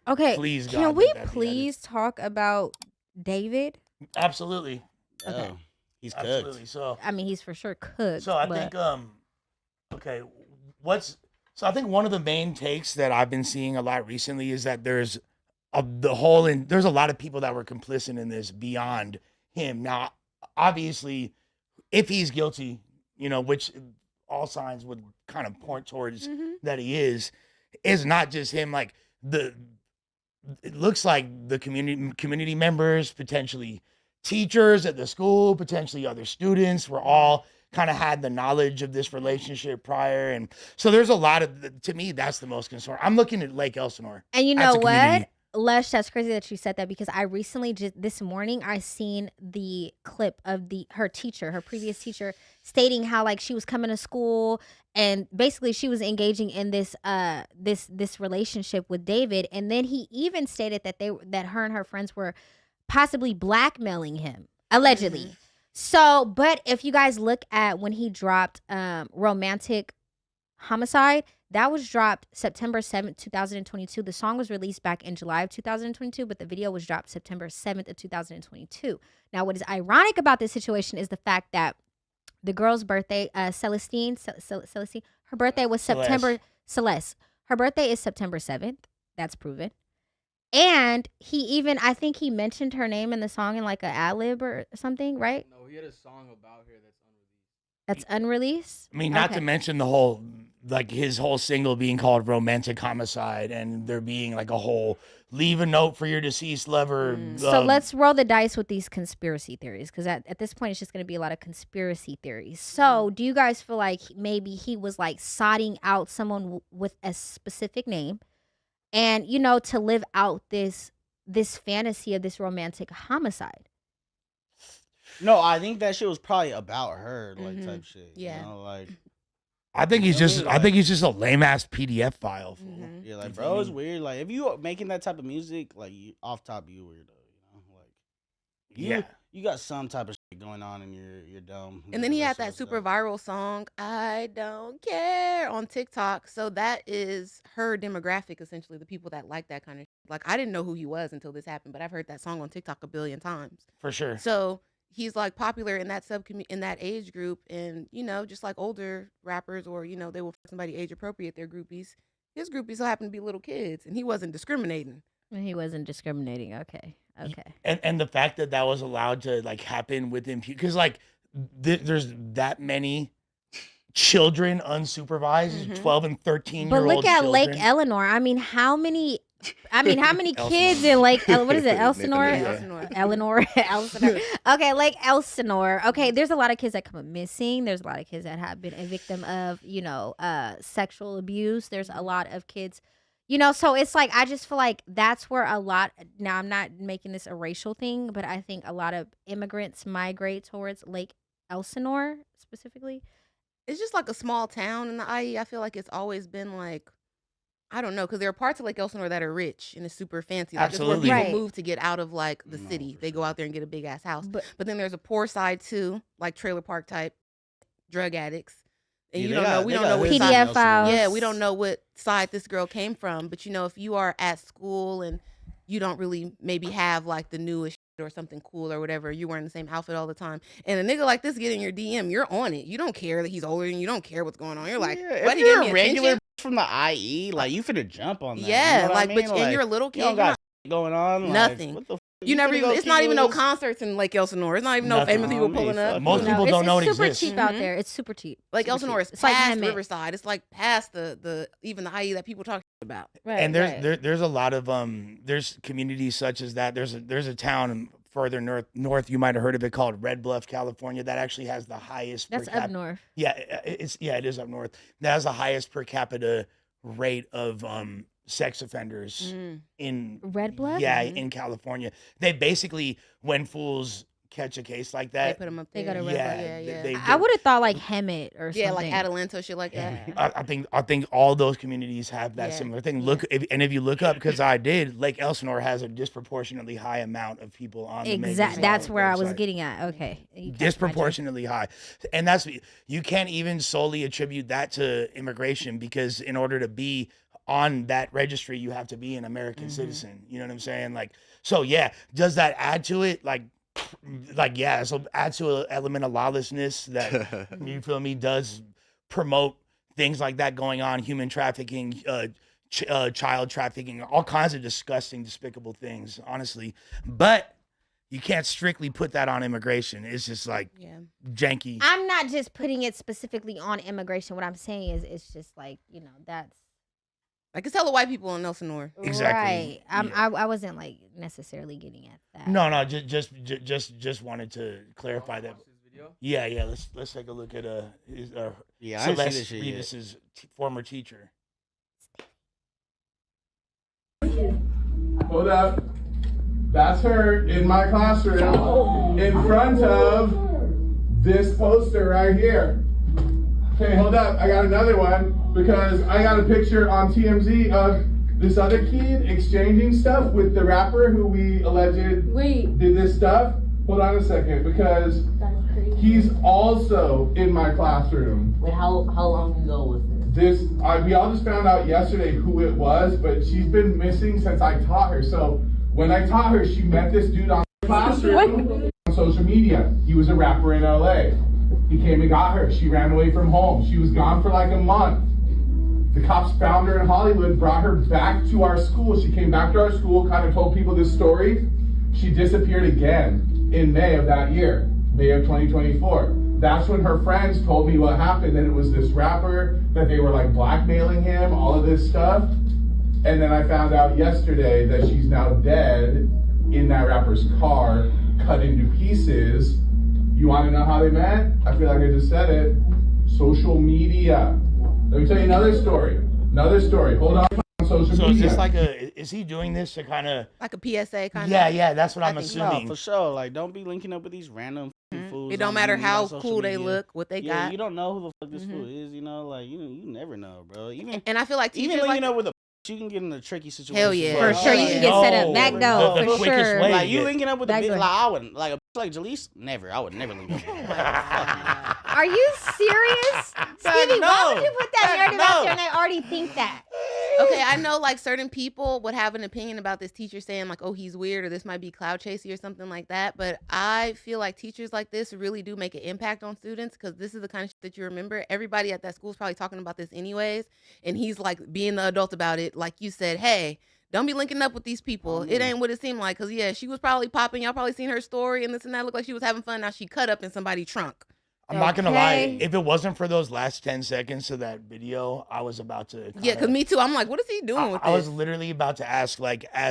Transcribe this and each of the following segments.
Okay, Please, God, can we that be please talk about David? absolutely, Okay. Oh, he's cooked. absolutely. I mean, he's for sure cooked, So I but think okay, what's so I think one of the main takes that I've been seeing a lot recently is that there's there's a lot of people that were complicit in this beyond him. Now, obviously, if he's guilty, which all signs would kind of point towards that he is not just him. Like the it looks like the community members, potentially teachers at the school, potentially other students, were all kind of had the knowledge of this relationship prior, and so there's a lot of to me that's the most concern. I'm looking at Lake Elsinore. and you That's know a community. what? Lesh, that's crazy that you said that because I recently just this morning I seen the clip of her teacher, her previous teacher, stating how like she was coming to school and basically she was engaging in this relationship with David, and then he even stated that her and her friends were possibly blackmailing him allegedly. So, but if you guys look at when he dropped Romantic Homicide, that was dropped September 7th, 2022. The song was released back in July of 2022, but the video was dropped September 7th of 2022. Now, what is ironic about this situation is the fact that the girl's birthday, Celestine, her birthday was Celeste. Her birthday is September 7th. That's proven. And I think he mentioned her name in the song in like an ad lib or something, right? No, he had a song about her that's unreleased. That's unreleased? I mean, not to mention the whole, like his whole single being called Romantic Homicide and there being like a whole leave a note for your deceased lover. So let's roll the dice with these conspiracy theories because at this point it's just going to be a lot of conspiracy theories. So do you guys feel like maybe he was like sodding out someone with a specific name and, to live out this fantasy of this romantic homicide? No, I think that shit was probably about her, like type shit. Yeah. Like I think he's just a lame ass PDF file. yeah, like bro, it's weird. Like if you making that type of music, like off top, you weirdo. Like you got some type of shit going on, and you're dumb. And then he had that super viral song, "I Don't Care," on TikTok. So that is her demographic, essentially, the people that like that kind of shit. Like I didn't know who he was until this happened, but I've heard that song on TikTok a billion times. For sure. So he's like popular in that in that age group, and just like older rappers or they will find somebody age appropriate their groupies. His groupies will happen to be little kids, and he wasn't discriminating. He wasn't discriminating. Okay. And the fact that was allowed to like happen within because like there's that many children unsupervised, 12 and 13 year But old look at children. Lake Eleanor. I mean, how many kids in Lake? What is it, Elsinore? Elsinore. Okay, Lake Elsinore. Okay, there's a lot of kids that come up missing. There's a lot of kids that have been a victim of sexual abuse. There's a lot of kids. So it's like I just feel like that's where a lot. Now I'm not making this a racial thing, but I think a lot of immigrants migrate towards Lake Elsinore specifically. It's just like a small town in the IE. I feel like it's always been like, I don't know, because there are parts of Lake Elsinore that are rich and it's super fancy. Like Absolutely. It's where people Right. move to get out of like the city. They go out there and get a big ass house. But then there's a poor side too, like trailer park type drug addicts. And Yeah, you they don't know. got- We they don't got know what hoods in side. PDF Elsinore. files. Yeah, we don't know what side this girl came from. But if you are at school and you don't really maybe have like the newest shit or something cool or whatever, you're wearing the same outfit all the time, and a nigga like this get in your DM, you're on it. You don't care that he's older and you don't care what's going on. You're like, Yeah, buddy, if you're give me a regular attention. from the IE, like you finna jump on that. Yeah, you know what like, I but mean? and Like, you're a little you kid. don't You're got not, going on. Like, nothing. what the you never finna even. go It's not even no kills? concerts in Lake Elsinore. It's not even no Nothing. famous people Oh, pulling man, up. fuck Most no. people don't know it It's super exists. cheap out there. It's super cheap. Like Super Elsinore cheap. is It's like past Hemet. Riverside. It's like past the even the IE that people talk about. Right, And right. there's a lot of there's communities such as that. There's a town further north you might have heard of it called Red Bluff, California, that actually has the highest That's per up cap- north. Yeah, it is up north. That has the highest per capita rate of sex offenders in Red Bluff? Yeah, in California. They basically, when fools catch a case like They that, put them up They there. go to Red yeah, yeah, yeah. I would have thought like Hemet or something. Yeah, like Atalanta, shit like that. I think all those communities have that Yeah, similar thing. yeah. If you look up, because I did, Lake Elsinore has a disproportionately high amount of people on the Exactly. Making That's Law where I was website. getting at. Okay. You catch my drift. Disproportionately high, and you can't even solely attribute that to immigration, because in order to be on that registry, you have to be an American citizen. You know what I'm saying? Like, so yeah, does that add to it? Like yeah, so adds to an element of lawlessness that you feel me does promote things like that going on, human trafficking, child trafficking, all kinds of disgusting, despicable things, honestly. But you can't strictly put that on immigration. It's just like janky. I'm not just putting it specifically on immigration. What I'm saying is it's just like, you know, that's like it's hella white people in Nelson. Exactly. Right. I wasn't like necessarily getting at that. No, just wanted to clarify that. Yeah. Let's take a look at Celeste Rivas's former teacher. Hold up. That's her in my classroom in front of this poster right here. Okay, hold up. I got another one because I got a picture on TMZ of this other kid exchanging stuff with the rapper who we alleged did this stuff. Hold on a second, because he's also in my classroom. Wait, how long ago was this? We all just found out yesterday who it was, but she's been missing since I taught her. So when I taught her, she met this dude on classroom on social media. He was a rapper in LA. He came and got her. She ran away from home. She was gone for like a month. The cops found her in Hollywood, brought her back to our school. She came back to our school, kind of told people this story. She disappeared again in May of that year, May of 2024. That's when her friends told me what happened, that it was this rapper, that they were like blackmailing him, all of this stuff. And then I found out yesterday that she's now dead in that rapper's car, cut into pieces. You want to know how they met? I feel like I just said it. Social media. Let me tell you another story. Hold on. Social media. So is this like is he doing this to kind of like a PSA kind of? Yeah, that's what I'm assuming. No, for sure. Like, don't be linking up with these random fools. It don't matter how cool they look, what they got. You don't know who the fuck this fool is. You know, like you never know, bro. And I feel like even linking up with a you can get in a tricky situation. Hell yeah. For sure, you can get set up. Back door, the for quickest sure. way. Like, you linking up with a bitch, door. like, I wouldn't. Like, a bitch like Jalise, never. I would never link up with her. Are you serious? Stevie, why would you put that narrative out there and they already think that? Okay, I know like certain people would have an opinion about this teacher saying like, oh, he's weird or this might be cloud chasey or something like that. But I feel like teachers like this really do make an impact on students because this is the kind of shit that you remember. Everybody at that school is probably talking about this anyways. And he's like being the adult about it. Like you said, hey, don't be linking up with these people. It ain't what it seemed like. Because, yeah, she was probably popping. Y'all probably seen her story and this and that. Looked like she was having fun. Now she cut up in somebody's trunk. I'm not gonna lie. If it wasn't for those last 10 seconds of that video, I was about to. Yeah, because me too. I'm like, what is he doing with this? I was literally about to ask, like, I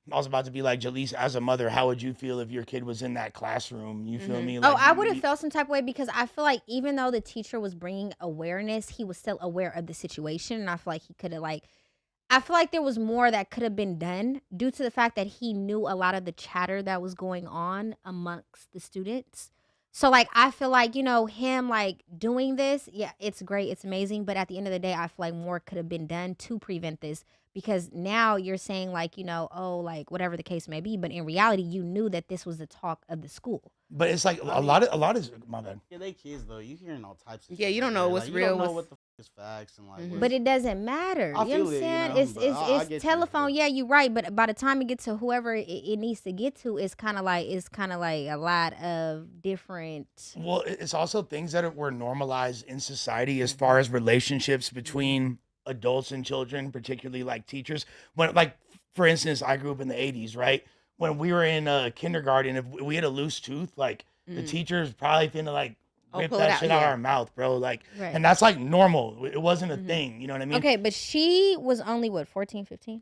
was about to be like, Jalise, as a mother, how would you feel if your kid was in that classroom? You feel me? Like, I would have felt some type of way because I feel like even though the teacher was bringing awareness, he was still aware of the situation, and I feel like he could have I feel like there was more that could have been done due to the fact that he knew a lot of the chatter that was going on amongst the students. So, like, I feel like, you know, him, like, doing this, yeah, it's great. It's amazing. But at the end of the day, I feel like more could have been done to prevent this because now you're saying, like, you know, oh, like, whatever the case may be. But in reality, you knew that this was the talk of the school. But it's like a lot of my bad. Yeah, they kids, though. You hearing all types of Yeah, shit. you don't know what's like, real. You don't know what the is facts and like. But it doesn't matter. I You know feel what I'm it, saying? you know, I get It's you, telephone. but- Yeah, you're right. But by the time it gets to whoever it needs to get to, it's kind of like a lot of different. Well, it's also things that were normalized in society as far as relationships between adults and children, particularly like teachers. When, like, for instance, I grew up in the 80s, right? When we were in kindergarten, if we had a loose tooth, like the teacher's probably finna like rip pull it that out, shit out of yeah. our mouth, bro. Like, Right. and that's like normal. It wasn't a thing. You know what I mean? Okay, but she was only, what, 14, 15?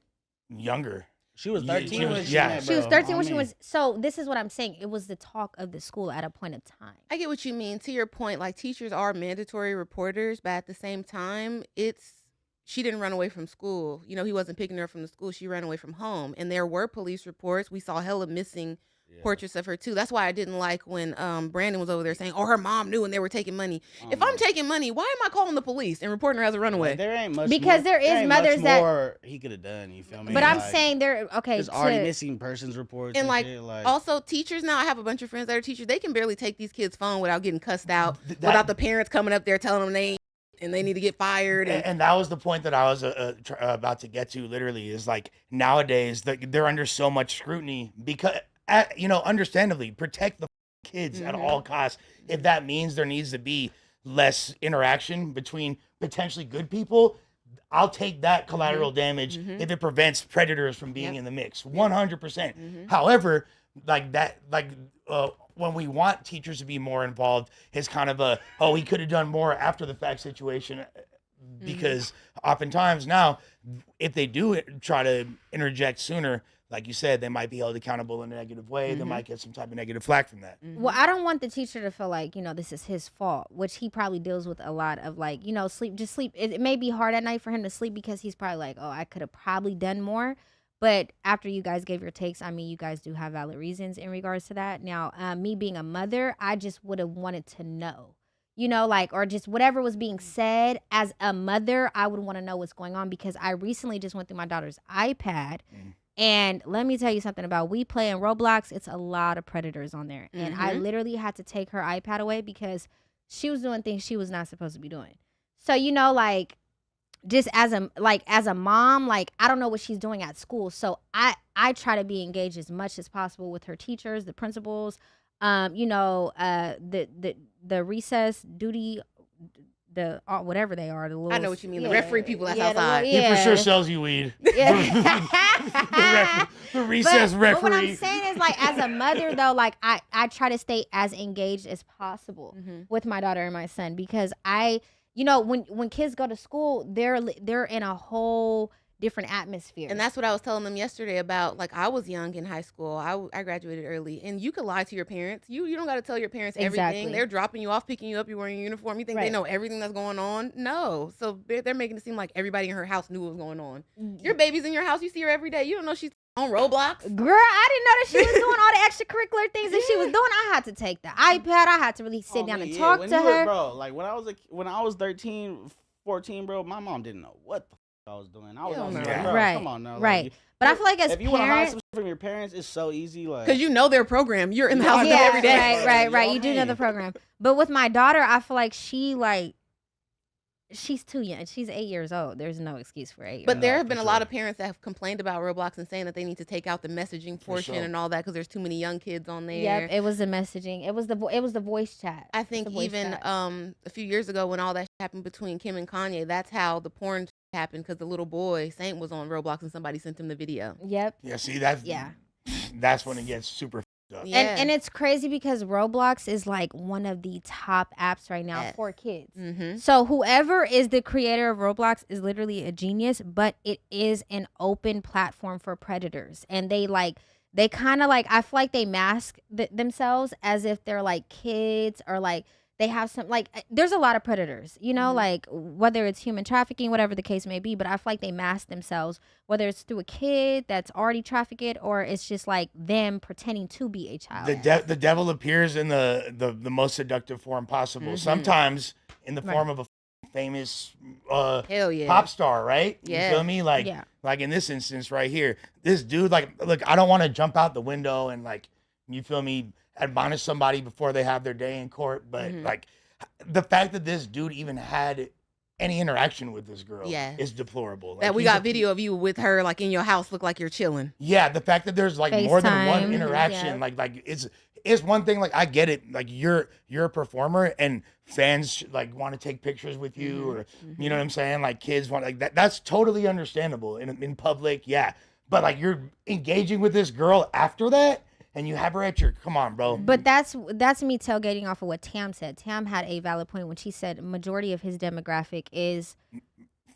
Younger. She was Yeah, 13 she was- when she yeah. met, She was bro. 13 I when she mean, was. So this is what I'm saying. It was the talk of the school at a point of time. I get what you mean. To your point, like teachers are mandatory reporters, but at the same time, she didn't run away from school. You know, he wasn't picking her up from the school. She ran away from home. And there were police reports. We saw hella missing portraits of her too. That's why I didn't like when Brandon was over there saying, oh, her mom knew and they were taking money. If I'm taking money, why am I calling the police and reporting her as a runaway? Like, there ain't much Because more, there is ain't mothers much that- more he could have done. You feel me? But I'm Like, saying there. Okay, there's already missing persons reports And like, shit, also teachers now, I have a bunch of friends that are teachers. They can barely take these kids' phone without getting cussed out, That- without the parents coming up there telling them they ain't and they need to get fired. And that was the point that I was about to get to. Literally, is like nowadays they're under so much scrutiny because, understandably, protect the kids at all costs. If that means there needs to be less interaction between potentially good people, I'll take that collateral damage if it prevents predators from being in the mix. 100%. However, when we want teachers to be more involved, it's kind of he could have done more after the fact situation, because oftentimes now, if they do try to interject sooner, like you said, they might be held accountable in a negative way. They might get some type of negative flack from that. Well, I don't want the teacher to feel like, this is his fault, which he probably deals with a lot of, like, sleep. It may be hard at night for him to sleep because he's probably like, oh, I could have probably done more. But after you guys gave your takes, I mean, you guys do have valid reasons in regards to that. Now, me being a mother, I just would have wanted to know, or just whatever was being said as a mother, I would want to know what's going on, because I recently just went through my daughter's iPad. And let me tell you something about we play in Roblox. It's a lot of predators on there. And I literally had to take her iPad away because she was doing things she was not supposed to be doing. So, just as a mom, I don't know what she's doing at school. So I try to be engaged as much as possible with her teachers, the principals, the recess duty, the whatever they are, the little, I know what you mean. The referee people that's outside. He for sure sells you weed. the recess referee. But what I'm saying is, as a mother though, I try to stay as engaged as possible with my daughter and my son, because when kids go to school, they're in a whole different atmosphere. And that's what I was telling them yesterday about, I was young in high school. I graduated early, and you could lie to your parents. You don't got to tell your parents everything. They're dropping you off, picking you up, you're wearing your uniform. You think they know everything that's going on? No. So they're making it seem like everybody in her house knew what was going on. Your baby's in your house. You see her every day. You don't know she's on Roblox. Girl, I didn't know that she was doing all the extracurricular things that she was doing. I had to take the iPad. I had to really sit down and talk to her. When I was 13, 14, bro, my mom didn't know what the I was doing. I was on bro, come on now. Right. But I feel like as if you want to hide some shit from your parents, it's so easy. Because you know their program. You're in the house every day. Right. You do know the program. But with my daughter, I feel like she's too young. She's 8 years old. There's no excuse for 8 years. But there have been a lot of parents that have complained about Roblox and saying that they need to take out the messaging portion and all that because there's too many young kids on there. Yep, it was the messaging. It was the voice chat. I think even a few years ago when all that happened between Kim and Kanye, that's how the porn happened, because the little boy Saint was on Roblox and somebody sent him the video. Yep. Yeah. See that's when it gets super. Yeah. And it's crazy because Roblox is one of the top apps right now for kids. So whoever is the creator of Roblox is literally a genius, but it is an open platform for predators. And they kind of I feel like they mask themselves as if they're kids, or they have some there's a lot of predators, whether it's human trafficking, whatever the case may be. But I feel like they mask themselves, whether it's through a kid that's already trafficked, or it's just them pretending to be a child. The devil appears in the most seductive form possible. Sometimes in the form of a famous pop star, right? Yeah. You feel me? Like in this instance right here, this dude, look, I don't want to jump out the window and you feel me, admonish somebody before they have their day in court, but the fact that this dude even had any interaction with this girl is deplorable. That we got video of you with her in your house, look like you're chilling. Yeah, the fact that there's more than one interaction, it's one thing. I get it. You're a performer and fans want to take pictures with you, or you know what I'm saying. Kids want that's totally understandable in public. Yeah, but you're engaging with this girl after that. And you have her at your, come on, bro. But that's me tailgating off of what Tam said. Tam had a valid point when she said majority of his demographic is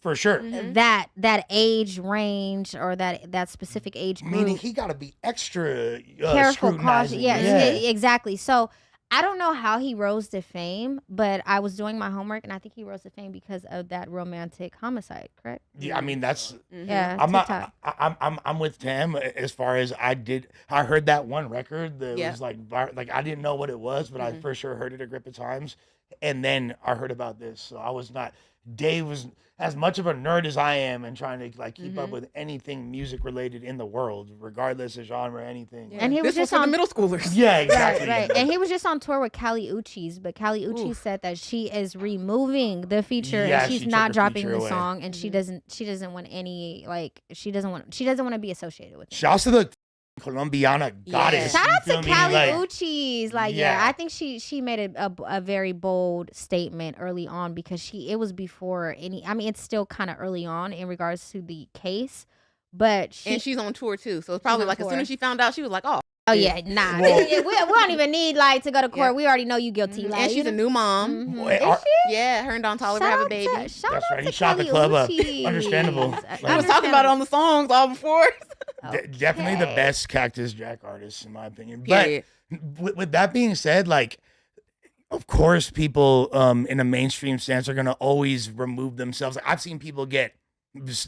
for sure that age range, or that specific age group. Meaning he got to be extra careful, cautious. Yeah, exactly. So I don't know how he rose to fame, but I was doing my homework, and I think he rose to fame because of that romantic homicide. Correct? Yeah, I mean that's. Yeah, I'm with Tam as far as I heard that one record that was I didn't know what it was, but I for sure heard it a grip of times, and then I heard about this, so I was not. Dave was as much of a nerd as I am and trying to like keep up Mhm. with anything music related in the world, regardless of genre, anything. Yeah. And he was This just for the on middle schoolers. Yeah, right, exactly. right. And he was just on tour with Kali Uchis, but Kali Uchis said that she is removing the feature Yeah, and she's she took not the dropping feature the away. song, and she doesn't want any like she doesn't want to be associated with it. Shouts to the Colombiana goddess. Shout you out feel to me? Kali Like, Uchis. Like, yeah, I think she made a very bold statement early on because it was before any. I mean, it's still kind of early on in regards to the case, but And she's on tour too, so it's probably on like as soon tour. as she found out, she was like, "Oh, oh yeah, nah, Well- we don't even need like to go to court. Yeah. We already know you guilty. Mhm. Like, and she's a new mom. Mhm. Wait, Is are- she? Yeah, her and Don Toliver have a baby. That's right. He shot the Kali club up. Uchis. Understandable. We was talking about it on the songs all before. Definitely the Okay. best Cactus Jack artist, in my opinion. Period. But with that being said, like, of course, people in a mainstream stance are gonna always remove themselves. Like, I've seen people get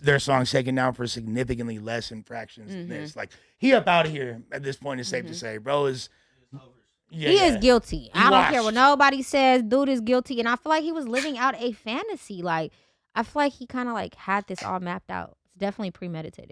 their songs taken down for significantly less infractions than this. Like, he up out of here at this point. It's safe to say, bro is. Yeah, He is guilty. I don't care washed. what nobody says. Dude is guilty, and I feel like he was living out a fantasy. Like I feel like he kind of like had this all mapped out. It's definitely premeditated.